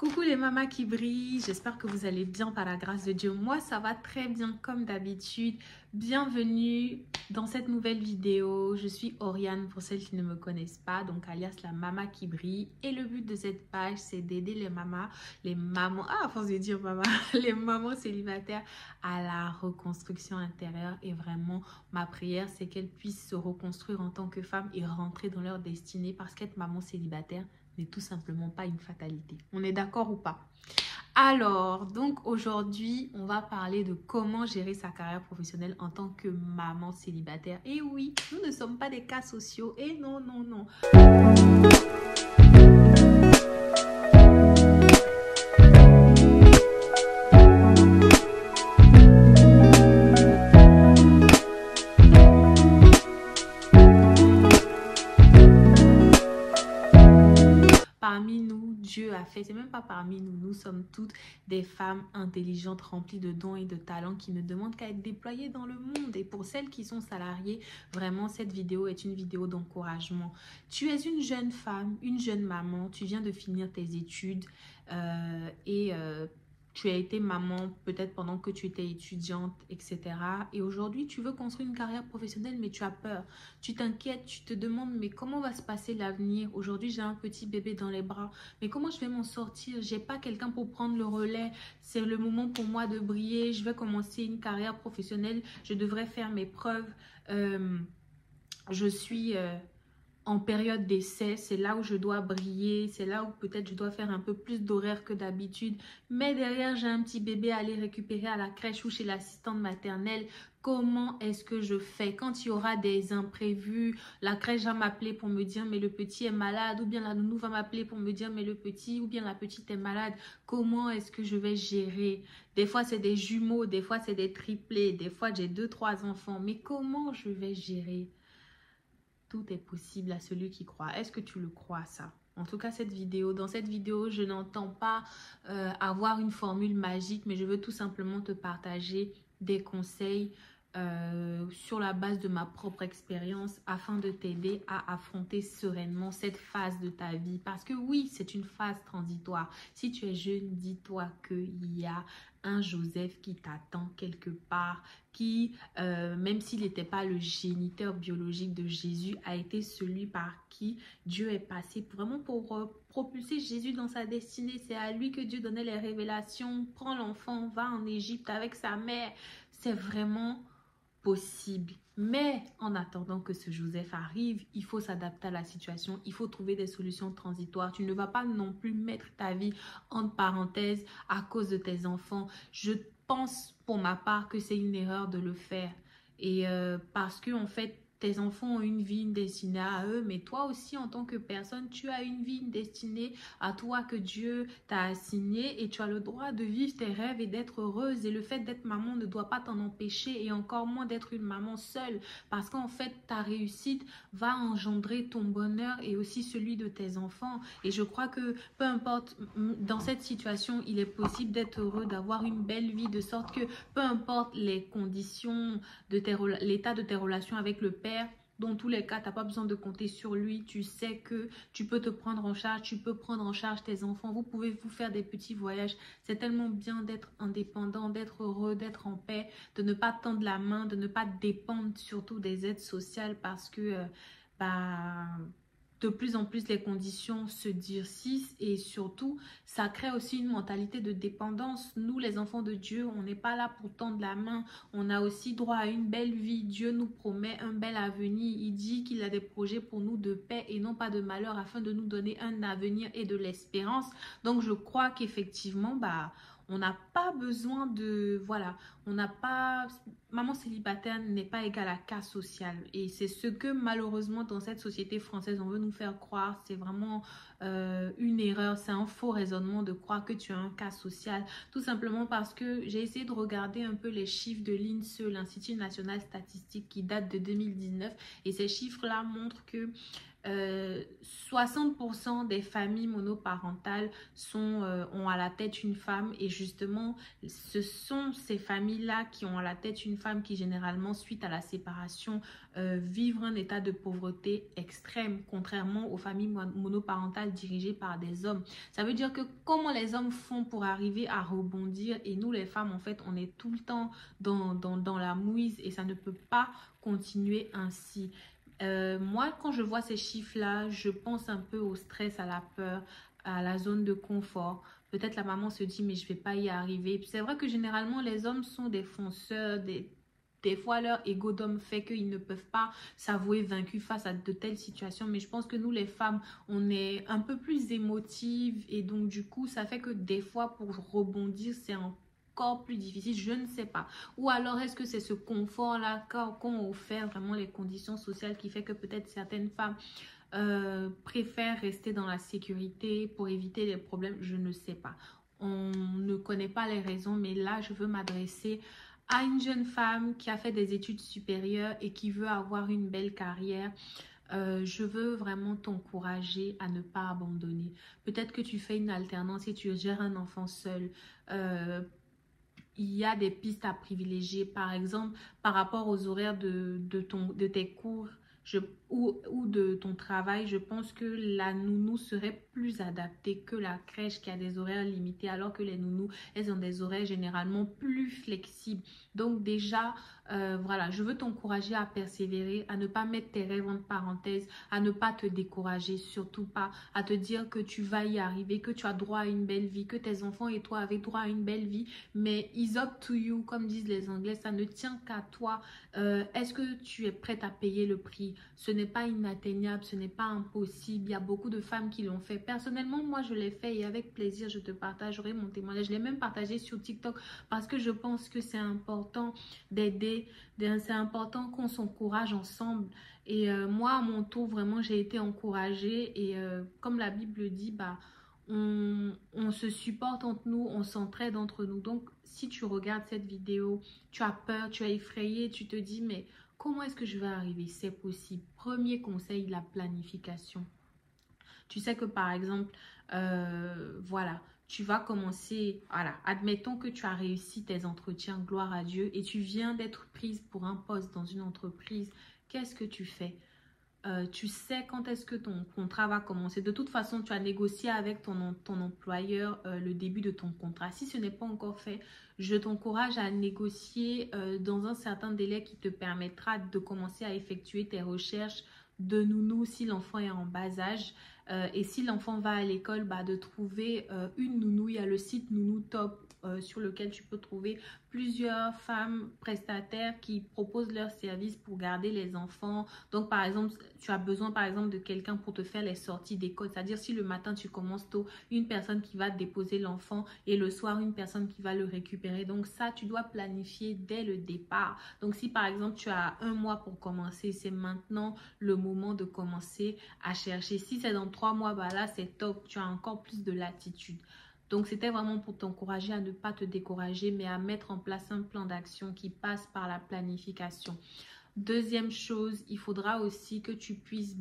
Coucou les mamas qui brillent, j'espère que vous allez bien par la grâce de Dieu. Moi ça va très bien comme d'habitude. Bienvenue dans cette nouvelle vidéo. Je suis Oriane pour celles qui ne me connaissent pas, donc alias la maman qui brille. Et le but de cette page c'est d'aider les mamans, à force de dire maman, les mamans célibataires à la reconstruction intérieure. Et vraiment ma prière c'est qu'elles puissent se reconstruire en tant que femmes et rentrer dans leur destinée, parce qu'être maman célibataire n'est tout simplement pas une fatalité. On est d'accord ou pas? Alors, donc aujourd'hui, on va parler de comment gérer sa carrière professionnelle en tant que maman célibataire. Et oui, nous ne sommes pas des cas sociaux. Et non, non, non. Parmi nous, Dieu a fait, c'est même pas parmi nous, nous sommes toutes des femmes intelligentes, remplies de dons et de talents qui ne demandent qu'à être déployées dans le monde. Et pour celles qui sont salariées, vraiment cette vidéo est une vidéo d'encouragement. Tu es une jeune femme, une jeune maman, tu viens de finir tes études tu as été maman peut-être pendant que tu étais étudiante, etc. Et aujourd'hui, tu veux construire une carrière professionnelle, mais tu as peur. Tu t'inquiètes, tu te demandes, mais comment va se passer l'avenir? Aujourd'hui, j'ai un petit bébé dans les bras, mais comment je vais m'en sortir? J'ai pas quelqu'un pour prendre le relais. C'est le moment pour moi de briller. Je vais commencer une carrière professionnelle. Je devrais faire mes preuves. Je suis en période d'essai, c'est là où je dois briller, c'est là où peut-être je dois faire un peu plus d'horaires que d'habitude. Mais derrière, j'ai un petit bébé à aller récupérer à la crèche ou chez l'assistante maternelle. Comment est-ce que je fais quand il y aura des imprévus? La crèche va m'appeler pour me dire mais le petit est malade, ou bien la nounou va m'appeler pour me dire mais le petit ou bien la petite est malade. Comment est-ce que je vais gérer? Des fois c'est des jumeaux, des fois c'est des triplés, des fois j'ai 2-3 enfants. Mais comment je vais gérer? Tout est possible à celui qui croit. Est-ce que tu le crois, ça? En tout cas, dans cette vidéo, je n'entends pas avoir une formule magique, mais je veux tout simplement te partager des conseils sur la base de ma propre expérience afin de t'aider à affronter sereinement cette phase de ta vie. Parce que oui, c'est une phase transitoire. Si tu es jeune, dis-toi qu'il y a un Joseph qui t'attend quelque part, qui, même s'il n'était pas le géniteur biologique de Jésus, a été celui par qui Dieu est passé vraiment pour propulser Jésus dans sa destinée. C'est à lui que Dieu donnait les révélations. Prends l'enfant, va en Égypte avec sa mère. C'est vraiment possible. Mais en attendant que ce Joseph arrive, il faut s'adapter à la situation, il faut trouver des solutions transitoires. Tu ne vas pas non plus mettre ta vie entre parenthèses à cause de tes enfants. Je pense pour ma part que c'est une erreur de le faire. Et parce que en fait, tes enfants ont une vie, une destinée à eux, mais toi aussi en tant que personne, tu as une vie, une destinée à toi que Dieu t'a assignée, et tu as le droit de vivre tes rêves et d'être heureuse. Et le fait d'être maman ne doit pas t'en empêcher, et encore moins d'être une maman seule, parce qu'en fait ta réussite va engendrer ton bonheur et aussi celui de tes enfants. Et je crois que peu importe, dans cette situation, il est possible d'être heureux, d'avoir une belle vie, de sorte que peu importe les conditions de l'état de tes relations avec le père, dans tous les cas, tu n'as pas besoin de compter sur lui. Tu sais que tu peux te prendre en charge, tu peux prendre en charge tes enfants. Vous pouvez vous faire des petits voyages. C'est tellement bien d'être indépendant, d'être heureux, d'être en paix, de ne pas tendre la main, de ne pas dépendre surtout des aides sociales, parce que de plus en plus les conditions se durcissent, et surtout ça crée aussi une mentalité de dépendance. Nous les enfants de Dieu, on n'est pas là pour tendre la main, on a aussi droit à une belle vie. Dieu nous promet un bel avenir, il dit qu'il a des projets pour nous de paix et non pas de malheur, afin de nous donner un avenir et de l'espérance. Donc je crois qu'effectivement on n'a pas besoin de... Voilà, on n'a pas... Maman célibataire n'est pas égale à cas social. Et c'est ce que malheureusement dans cette société française, on veut nous faire croire. C'est vraiment une erreur, c'est un faux raisonnement de croire que tu as un cas social. Tout simplement parce que j'ai essayé de regarder un peu les chiffres de l'INSEE, l'Institut National Statistique, qui date de 2019. Et ces chiffres-là montrent que 60% des familles monoparentales ont à la tête une femme, et justement ce sont ces familles-là qui ont à la tête une femme qui généralement, suite à la séparation, vivent un état de pauvreté extrême, contrairement aux familles monoparentales dirigées par des hommes. Ça veut dire que comment les hommes font pour arriver à rebondir, et nous les femmes en fait on est tout le temps dans la mouise, et ça ne peut pas continuer ainsi. Moi, quand je vois ces chiffres-là, je pense un peu au stress, à la peur, à la zone de confort. Peut-être la maman se dit, mais je ne vais pas y arriver. C'est vrai que généralement, les hommes sont des fonceurs, des fois, leur ego d'homme fait qu'ils ne peuvent pas s'avouer vaincus face à de telles situations. Mais je pense que nous, les femmes, on est un peu plus émotives. Et donc, du coup, ça fait que des fois, pour rebondir, c'est encore plus difficile, je ne sais pas. Ou alors est-ce que c'est ce confort-là qu'ont offert vraiment les conditions sociales qui fait que peut-être certaines femmes préfèrent rester dans la sécurité pour éviter les problèmes, je ne sais pas. On ne connaît pas les raisons, mais là je veux m'adresser à une jeune femme qui a fait des études supérieures et qui veut avoir une belle carrière. Je veux vraiment t'encourager à ne pas abandonner. Peut-être que tu fais une alternance et tu gères un enfant seul. Il y a des pistes à privilégier, par exemple, par rapport aux horaires de tes cours ou de ton travail. Je pense que la nounou serait plus adaptée que la crèche qui a des horaires limités, alors que les nounous, elles ont des horaires généralement plus flexibles. Donc déjà, voilà, je veux t'encourager à persévérer, à ne pas mettre tes rêves en parenthèse, à ne pas te décourager, surtout pas, à te dire que tu vas y arriver, que tu as droit à une belle vie, que tes enfants et toi avez droit à une belle vie, mais it's up to you, comme disent les Anglais, ça ne tient qu'à toi. Est-ce que tu es prête à payer le prix? Ce n'est pas inatteignable, ce n'est pas impossible, il y a beaucoup de femmes qui l'ont fait. Personnellement, moi je l'ai fait et avec plaisir, je te partagerai mon témoignage. Je l'ai même partagé sur TikTok parce que je pense que c'est important d'aider, c'est important qu'on s'encourage ensemble. Et moi, à mon tour, vraiment, j'ai été encouragée. Et comme la Bible dit, bah, on se supporte entre nous, on s'entraide entre nous. Donc, si tu regardes cette vidéo, tu as peur, tu es effrayé, tu te dis, mais comment est-ce que je vais arriver? C'est possible. Premier conseil, la planification. Tu sais que par exemple, voilà, tu vas commencer, voilà, admettons que tu as réussi tes entretiens, gloire à Dieu, et tu viens d'être prise pour un poste dans une entreprise. Qu'est-ce que tu fais? Tu sais quand est-ce que ton contrat va commencer. De toute façon, tu as négocié avec ton employeur le début de ton contrat. Si ce n'est pas encore fait, je t'encourage à négocier dans un certain délai qui te permettra de commencer à effectuer tes recherches de nounou si l'enfant est en bas âge. Et si l'enfant va à l'école, bah, de trouver une nounou. Il y a le site Nounou Top sur lequel tu peux trouver plusieurs femmes prestataires qui proposent leurs services pour garder les enfants. Donc, par exemple, tu as besoin, par exemple, de quelqu'un pour te faire les sorties d'école. C'est-à-dire, si le matin, tu commences tôt, une personne qui va déposer l'enfant et le soir, une personne qui va le récupérer. Donc, ça, tu dois planifier dès le départ. Donc, si, par exemple, tu as un mois pour commencer, c'est maintenant le moment de commencer à chercher. Si c'est dans 3 mois, bah là, c'est top. Tu as encore plus de latitude. Donc, c'était vraiment pour t'encourager à ne pas te décourager, mais à mettre en place un plan d'action qui passe par la planification. Deuxième chose, il faudra aussi que tu puisses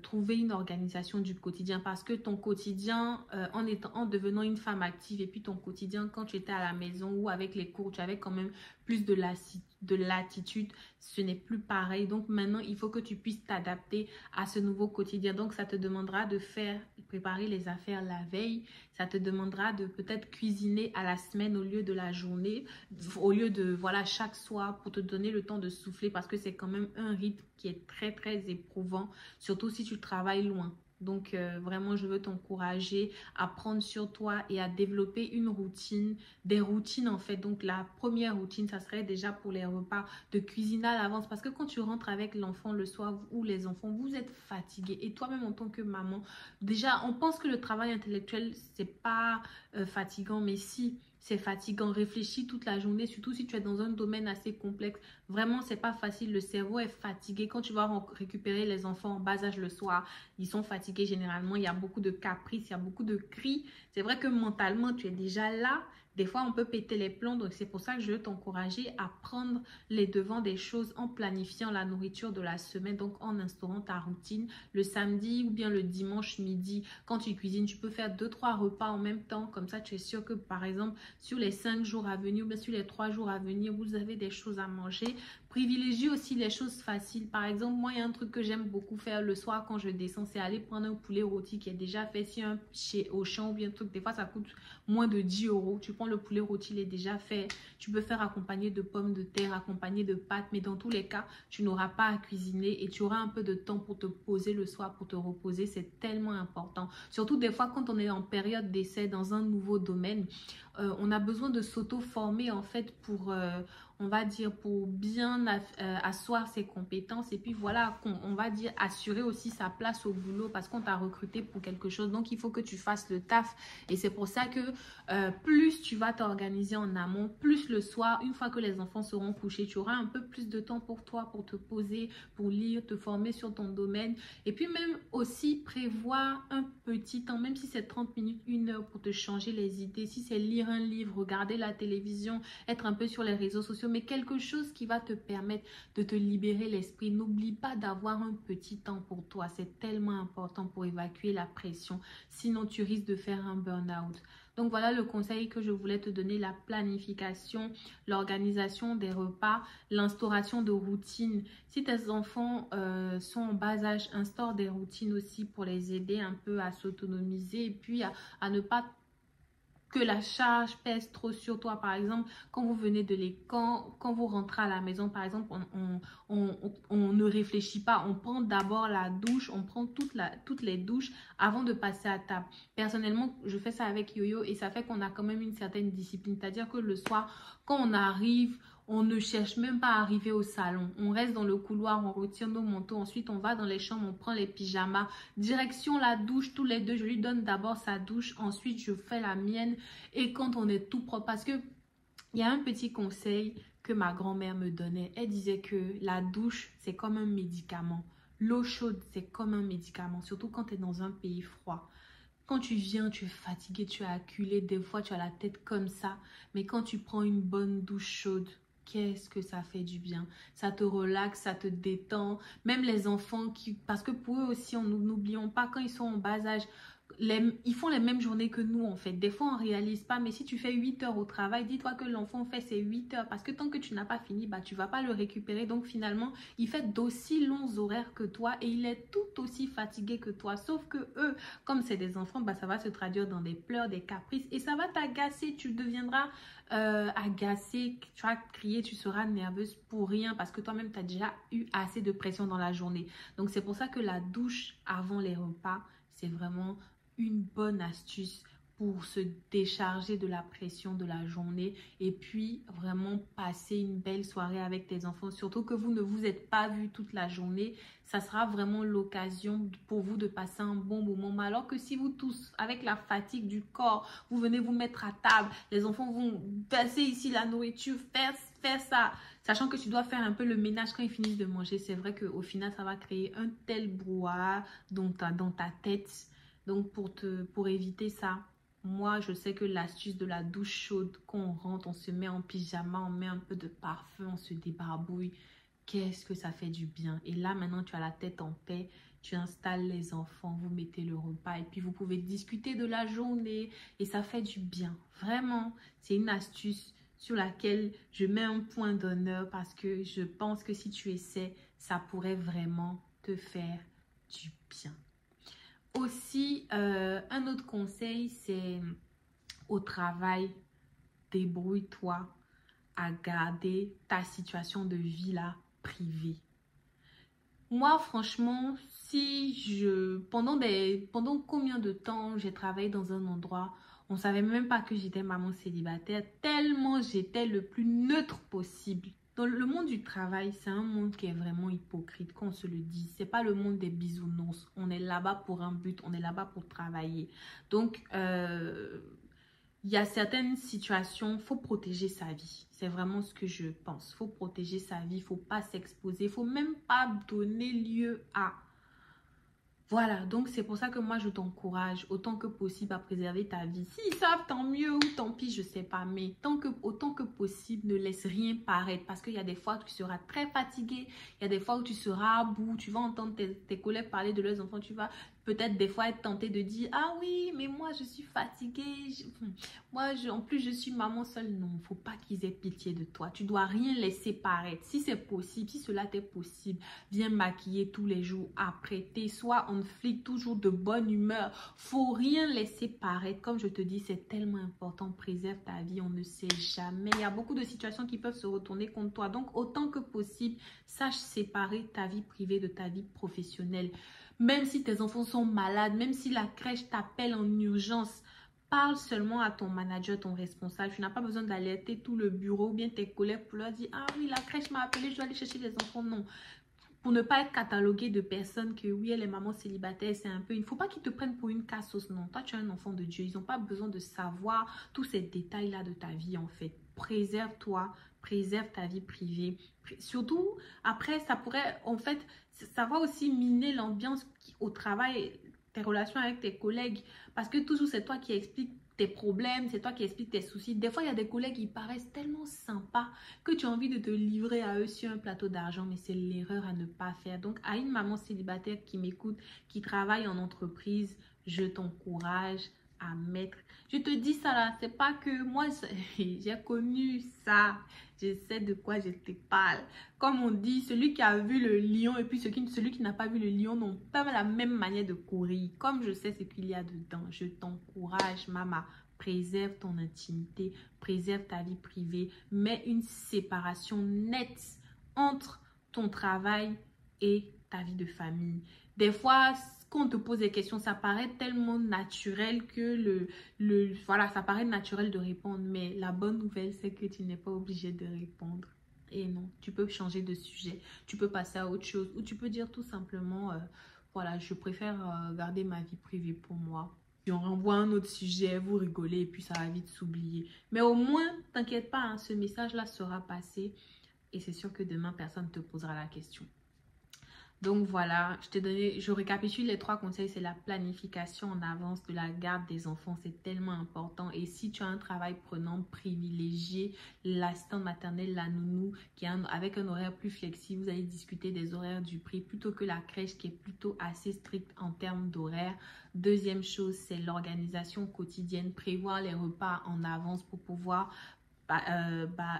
trouver une organisation du quotidien, parce que ton quotidien, en devenant une femme active, et puis ton quotidien quand tu étais à la maison ou avec les cours, tu avais quand même plus de latitude, ce n'est plus pareil. Donc maintenant, il faut que tu puisses t'adapter à ce nouveau quotidien. Donc ça te demandera de préparer les affaires la veille, ça te demandera de peut-être cuisiner à la semaine au lieu de la journée, au lieu de, voilà, chaque soir, pour te donner le temps de souffler, parce que c'est quand même un rythme qui est très très éprouvant, surtout si tu travailles loin. Donc vraiment, je veux t'encourager à prendre sur toi et à développer une routine, des routines en fait. Donc la première routine, ça serait déjà pour les repas, de cuisiner à l'avance, parce que quand tu rentres avec l'enfant le soir ou les enfants, vous êtes fatigué, et toi-même en tant que maman, déjà on pense que le travail intellectuel c'est pas fatigant, mais si, c'est fatigant. Réfléchis toute la journée, surtout si tu es dans un domaine assez complexe. Vraiment, c'est pas facile. Le cerveau est fatigué. Quand tu vas récupérer les enfants en bas âge le soir, ils sont fatigués généralement. Il y a beaucoup de caprices, il y a beaucoup de cris. C'est vrai que mentalement, tu es déjà là, Des fois, on peut péter les plombs, donc c'est pour ça que je veux t'encourager à prendre les devants des choses en planifiant la nourriture de la semaine, donc en instaurant ta routine. Le samedi ou bien le dimanche midi, quand tu cuisines, tu peux faire 2-3 repas en même temps. Comme ça, tu es sûr que, par exemple, sur les 5 jours à venir ou bien sur les 3 jours à venir, vous avez des choses à manger. Privilégie aussi les choses faciles. Par exemple, moi, il y a un truc que j'aime beaucoup faire le soir quand je descends, c'est aller prendre un poulet rôti qui est déjà fait. Si un chez Auchan ou bien un truc, des fois, ça coûte moins de 10 euros. Tu prends le poulet rôti, il est déjà fait. Tu peux faire accompagner de pommes de terre, accompagner de pâtes. Mais dans tous les cas, tu n'auras pas à cuisiner et tu auras un peu de temps pour te poser le soir, pour te reposer. C'est tellement important. Surtout des fois, quand on est en période d'essai dans un nouveau domaine, on a besoin de s'auto-former en fait pour... on va dire pour bien asseoir ses compétences et puis voilà, on va dire assurer aussi sa place au boulot parce qu'on t'a recruté pour quelque chose. Donc, il faut que tu fasses le taf et c'est pour ça que plus tu vas t'organiser en amont, plus le soir, une fois que les enfants seront couchés, tu auras un peu plus de temps pour toi, pour te poser, pour lire, te former sur ton domaine et puis même aussi prévoir un petit temps, même si c'est 30 minutes, 1 heure pour te changer les idées, si c'est lire un livre, regarder la télévision, être un peu sur les réseaux sociaux, mais quelque chose qui va te permettre de te libérer l'esprit. N'oublie pas d'avoir un petit temps pour toi. C'est tellement important pour évacuer la pression. Sinon, tu risques de faire un burn-out. Donc, voilà le conseil que je voulais te donner, la planification, l'organisation des repas, l'instauration de routines. Si tes enfants sont en bas âge, instaure des routines aussi pour les aider un peu à s'autonomiser et puis à ne pas que la charge pèse trop sur toi. Par exemple, quand vous venez de l'école, quand vous rentrez à la maison, par exemple, on ne réfléchit pas. On prend d'abord la douche, on prend toutes les douches avant de passer à table. Personnellement, je fais ça avec Yo-Yo et ça fait qu'on a quand même une certaine discipline. C'est-à-dire que le soir, quand on arrive, on ne cherche même pas à arriver au salon. On reste dans le couloir, on retire nos manteaux. Ensuite, on va dans les chambres, on prend les pyjamas. Direction la douche, tous les deux. Je lui donne d'abord sa douche. Ensuite, je fais la mienne. Et quand on est tout propre, parce que il y a un petit conseil que ma grand-mère me donnait. Elle disait que la douche, c'est comme un médicament. L'eau chaude, c'est comme un médicament. Surtout quand tu es dans un pays froid. Quand tu viens, tu es fatigué, tu es acculé. Des fois, tu as la tête comme ça. Mais quand tu prends une bonne douche chaude, qu'est-ce que ça fait du bien. Ça te relaxe, ça te détend. Même les enfants, parce que pour eux aussi, n'oublions pas, quand ils sont en bas âge, ils font les mêmes journées que nous en fait. Des fois, on ne réalise pas, mais si tu fais 8 heures au travail, dis-toi que l'enfant fait ses 8 heures parce que tant que tu n'as pas fini, bah, tu ne vas pas le récupérer. Donc finalement, il fait d'aussi longs horaires que toi et il est tout aussi fatigué que toi. Sauf que eux, comme c'est des enfants, bah, ça va se traduire dans des pleurs, des caprices et ça va t'agacer. Tu deviendras agacé, tu vas crier, tu seras nerveuse pour rien parce que toi-même, tu as déjà eu assez de pression dans la journée. Donc c'est pour ça que la douche avant les repas, c'est vraiment une bonne astuce pour se décharger de la pression de la journée et puis vraiment passer une belle soirée avec tes enfants. Surtout que vous ne vous êtes pas vus toute la journée. Ça sera vraiment l'occasion pour vous de passer un bon moment. Alors que si vous tous, avec la fatigue du corps, vous venez vous mettre à table, les enfants vont passer ici la nourriture, faire ça. Sachant que tu dois faire un peu le ménage quand ils finissent de manger. C'est vrai qu'au final, ça va créer un tel brouhaha dans ta tête. Donc, pour éviter ça, moi, je sais que l'astuce de la douche chaude, quand on rentre, on se met en pyjama, on met un peu de parfum, on se débarbouille. Qu'est-ce que ça fait du bien. Et là, maintenant, tu as la tête en paix. Tu installes les enfants, vous mettez le repas et puis vous pouvez discuter de la journée. Et ça fait du bien. Vraiment, c'est une astuce sur laquelle je mets un point d'honneur parce que je pense que si tu essaies, ça pourrait vraiment te faire du bien. Aussi, un autre conseil, c'est au travail, débrouille-toi à garder ta situation de vie là privée. Moi, franchement, pendant combien de temps j'ai travaillé dans un endroit, on ne savait même pas que j'étais maman célibataire, tellement j'étais le plus neutre possible. Dans le monde du travail, c'est un monde qui est vraiment hypocrite, qu'on se le dise. C'est pas le monde des bisounours. On est là-bas pour un but, on est là-bas pour travailler. Donc, il y a certaines situations, il faut protéger sa vie. C'est vraiment ce que je pense. Il faut protéger sa vie, il ne faut pas s'exposer. Il ne faut même pas donner lieu à Voilà, donc c'est pour ça que moi je t'encourage autant que possible à préserver ta vie. S'ils savent, tant mieux ou tant pis, je sais pas. Mais autant que possible, ne laisse rien paraître. Parce qu'il y a des fois où tu seras très fatigué, il y a des fois où tu seras à bout, tu vas entendre tes collègues parler de leurs enfants, tu vas peut-être des fois être tenté de dire, ah oui, mais moi je suis fatiguée, en plus je suis maman seule. Non, il ne faut pas qu'ils aient pitié de toi. Tu dois rien laisser paraître. Si c'est possible, si cela t'est possible, viens maquiller tous les jours, apprêter, soit on flic, toujours de bonne humeur. Faut rien laisser paraître. Comme je te dis, c'est tellement important. Préserve ta vie, on ne sait jamais. Il y a beaucoup de situations qui peuvent se retourner contre toi. Donc, autant que possible, sache séparer ta vie privée de ta vie professionnelle. Même si tes enfants sont malades, même si la crèche t'appelle en urgence, parle seulement à ton manager, ton responsable. Tu n'as pas besoin d'alerter tout le bureau ou bien tes collègues pour leur dire, ah oui, la crèche m'a appelé, je dois aller chercher les enfants. Non. Pour ne pas être catalogué de personnes que oui, elle est maman célibataire, c'est un peu... Il ne faut pas qu'ils te prennent pour une cassos, non. Toi, tu es un enfant de Dieu. Ils n'ont pas besoin de savoir tous ces détails-là de ta vie, en fait. Préserve-toi, préserve ta vie privée. Surtout, après, ça pourrait, en fait, ça va aussi miner l'ambiance au travail, tes relations avec tes collègues. Parce que toujours, c'est toi qui expliques tes problèmes, c'est toi qui expliques tes soucis. Des fois, il y a des collègues qui paraissent tellement sympas que tu as envie de te livrer à eux sur un plateau d'argent, mais c'est l'erreur à ne pas faire. Donc, à une maman célibataire qui m'écoute, qui travaille en entreprise, je t'encourage à mettre. Je te dis ça là, c'est pas que moi, j'ai connu ça. Je sais de quoi je te parle. Comme on dit, celui qui a vu le lion et puis celui qui n'a pas vu le lion n'ont pas la même manière de courir. Comme je sais ce qu'il y a dedans, je t'encourage, maman. Préserve ton intimité, préserve ta vie privée, mets une séparation nette entre ton travail et ta vie de famille. Des fois, quand on te pose des questions, ça paraît tellement naturel que voilà, ça paraît naturel de répondre. Mais la bonne nouvelle, c'est que tu n'es pas obligé de répondre. Et non, tu peux changer de sujet, tu peux passer à autre chose ou tu peux dire tout simplement, voilà, je préfère garder ma vie privée pour moi. Puis on renvoie un autre sujet, vous rigolez et puis ça va vite s'oublier. Mais au moins, t'inquiète pas, hein, ce message-là sera passé et c'est sûr que demain, personne ne te posera la question. Donc voilà, je récapitule les 3 conseils. C'est la planification en avance de la garde des enfants. C'est tellement important. Et si tu as un travail prenant, privilégié l'assistante maternelle, la nounou, avec un horaire plus flexible. Vous allez discuter des horaires du prix plutôt que la crèche qui est plutôt assez stricte en termes d'horaire. Deuxième chose, c'est l'organisation quotidienne. Prévoir les repas en avance pour pouvoir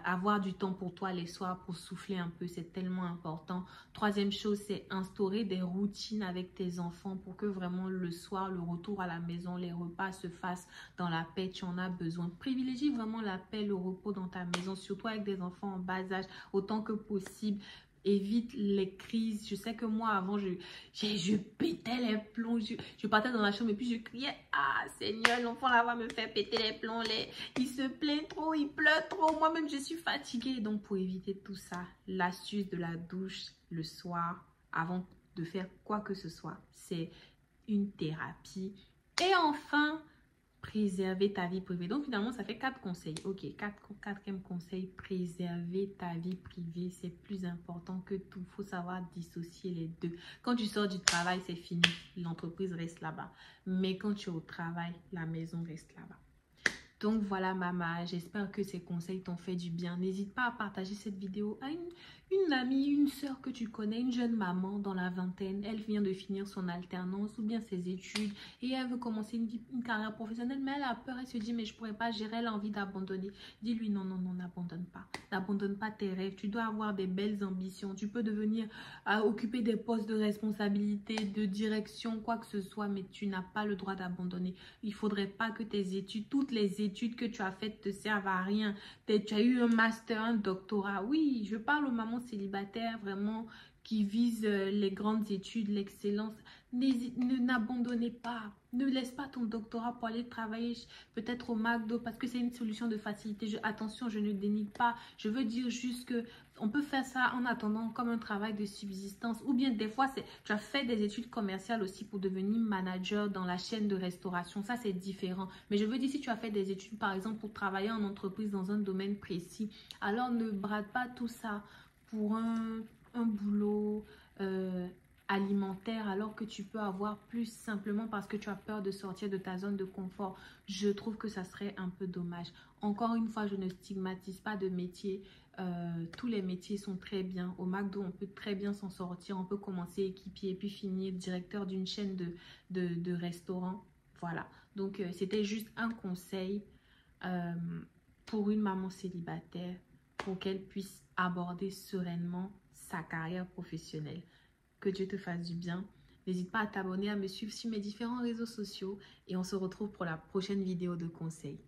avoir du temps pour toi les soirs pour souffler un peu, c'est tellement important. Troisième chose, c'est instaurer des routines avec tes enfants pour que vraiment le soir, le retour à la maison, les repas se fassent dans la paix. Tu en as besoin. Privilégie vraiment la paix, le repos dans ta maison, surtout avec des enfants en bas âge, autant que possible. Évite les crises. Je sais que moi, avant, je pétais les plombs. Je partais dans la chambre et puis je criais, ah Seigneur, l'enfant là va me faire péter les plombs. Il se plaint trop, il pleure trop. Moi-même, je suis fatiguée. Donc, pour éviter tout ça, l'astuce de la douche le soir, avant de faire quoi que ce soit, c'est une thérapie. Et enfin, préserver ta vie privée. Donc, finalement, ça fait 4 conseils. Ok, quatrième conseil, préserver ta vie privée. C'est plus important que tout. Il faut savoir dissocier les deux. Quand tu sors du travail, c'est fini. L'entreprise reste là-bas. Mais quand tu es au travail, la maison reste là-bas. Donc voilà maman, j'espère que ces conseils t'ont fait du bien. N'hésite pas à partager cette vidéo à une amie, une soeur que tu connais, une jeune maman dans la vingtaine. Elle vient de finir son alternance ou bien ses études et elle veut commencer une carrière professionnelle, mais elle a peur, elle se dit mais je pourrais pas gérer, elle a envie d'abandonner. Dis-lui non, non, non, n'abandonne pas. N'abandonne pas tes rêves, tu dois avoir des belles ambitions. Tu peux devenir, occuper des postes de responsabilité, de direction, quoi que ce soit, mais tu n'as pas le droit d'abandonner. Il faudrait pas que tes études, toutes les études que tu as faites te servent à rien. Tu as eu un master, un doctorat. Oui, je parle aux mamans célibataires vraiment qui visent les grandes études, l'excellence. N'abandonnez pas. Ne laisse pas ton doctorat pour aller travailler peut-être au McDo parce que c'est une solution de facilité. Attention, je ne dénigre pas. Je veux dire juste que on peut faire ça en attendant comme un travail de subsistance. Ou bien des fois, tu as fait des études commerciales aussi pour devenir manager dans la chaîne de restauration. Ça, c'est différent. Mais je veux dire, si tu as fait des études, par exemple, pour travailler en entreprise dans un domaine précis, alors ne brade pas tout ça pour un boulot alimentaire alors que tu peux avoir plus simplement parce que tu as peur de sortir de ta zone de confort. Je trouve que ça serait un peu dommage. Encore une fois, je ne stigmatise pas de métier. Tous les métiers sont très bien. Au McDo, on peut très bien s'en sortir. On peut commencer équipier et puis finir directeur d'une chaîne de restaurants. Voilà. Donc, c'était juste un conseil euh, pour une maman célibataire pour qu'elle puisse aborder sereinement sa carrière professionnelle. Que Dieu te fasse du bien. N'hésite pas à t'abonner, à me suivre sur mes différents réseaux sociaux et on se retrouve pour la prochaine vidéo de conseils.